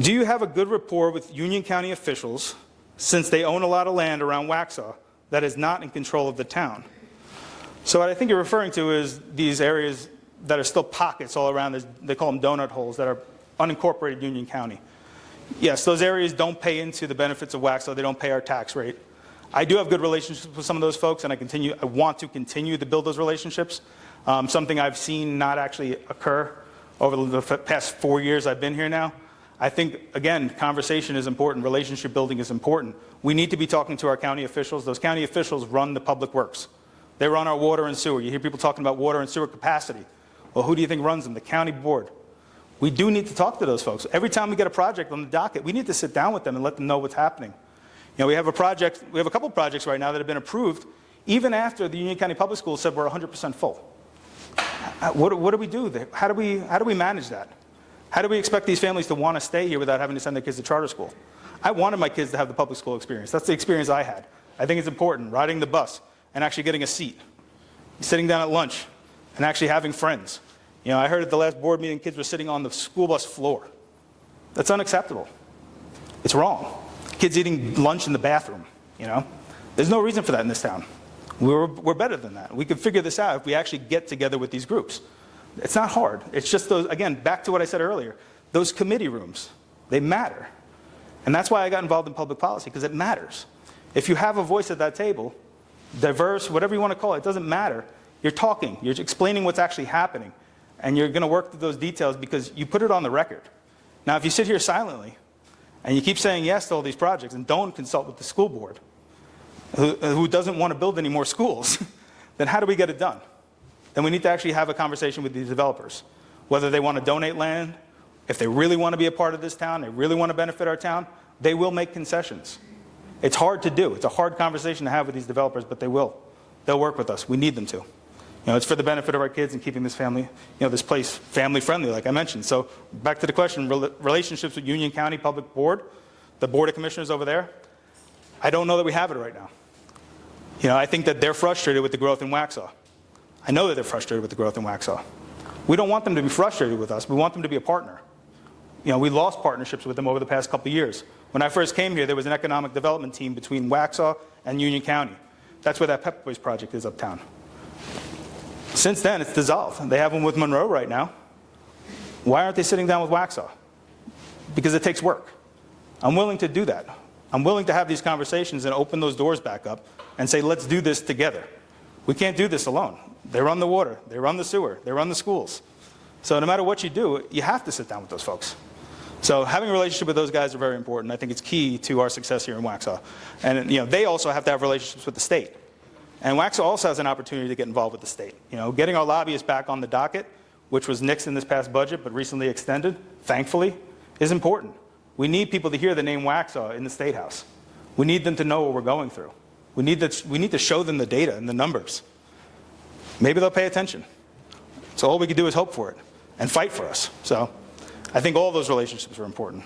Do you have a good rapport with Union County officials since they own a lot of land around Waxhaw that is not in control of the town? So what I think you're referring to is these areas that are still pockets all around. They call them donut holes that are unincorporated Union County. Yes, those areas don't pay into the benefits of Waxhaw. They don't pay our tax rate. I do have good relationships with some of those folks, and I want to continue to build those relationships. Something I've seen not actually occur over the past 4 years I've been here now. I think, again, conversation is important. Relationship building is important. We need to be talking to our county officials. Those county officials run the public works. They run our water and sewer. You hear people talking about water and sewer capacity. Well, who do you think runs them? The county board. We do need to talk to those folks. Every time we get a project on the docket, we need to sit down with them and let them know what's happening. You know, we have a couple projects right now that have been approved even after the Union County Public Schools said we're 100% full. What do we do there? How do we manage that? How do we expect these families to want to stay here without having to send their kids to charter school? I wanted my kids to have the public school experience. That's the experience I had. I think it's important, riding the bus and actually getting a seat, sitting down at lunch and actually having friends. You know, I heard at the last board meeting kids were sitting on the school bus floor. That's unacceptable. It's wrong. Kids eating lunch in the bathroom, you know. There's no reason for that in this town. We're better than that. We can figure this out if we actually get together with these groups. It's not hard. It's just those, again, back to what I said earlier, those committee rooms, they matter. And that's why I got involved in public policy, because it matters. If you have a voice at that table, diverse, whatever you want to call it, it doesn't matter. You're talking, you're explaining what's actually happening, and you're going to work through those details because you put it on the record. Now, if you sit here silently, and you keep saying yes to all these projects and don't consult with the school board, who doesn't want to build any more schools, then how do we get it done? Then we need to actually have a conversation with these developers, whether they want to donate land, if they really want to be a part of this town, they really want to benefit our town, they will make concessions. It's hard to do. It's a hard conversation to have with these developers, but they will. They'll work with us. We need them to. You know, it's for the benefit of our kids and keeping this family, you know, this place family friendly, like I mentioned. So back to the question, relationships with Union County Public Board, the Board of Commissioners over there, I don't know that we have it right now. You know, I think that they're frustrated with the growth in Waxhaw. I know that they're frustrated with the growth in Waxhaw. We don't want them to be frustrated with us. We want them to be a partner. You know, we lost partnerships with them over the past couple of years. When I first came here, there was an economic development team between Waxhaw and Union County. That's where that Pep Boys project is uptown. Since then, it's dissolved. They have one with Monroe right now. Why aren't they sitting down with Waxhaw? Because it takes work. I'm willing to do that. I'm willing to have these conversations and open those doors back up and say, let's do this together. We can't do this alone. They run the water, they run the sewer, they run the schools. So no matter what you do, you have to sit down with those folks. So having a relationship with those guys are very important. I think it's key to our success here in Waxhaw. And you know, they also have to have relationships with the state. And Waxhaw also has an opportunity to get involved with the state. You know, getting our lobbyists back on the docket, which was nixed in this past budget but recently extended, thankfully, is important. We need people to hear the name Waxhaw in the State House. We need them to know what we're going through. We need to show them the data and the numbers. Maybe they'll pay attention. So all we can do is hope for it and fight for us. So I think all those relationships are important.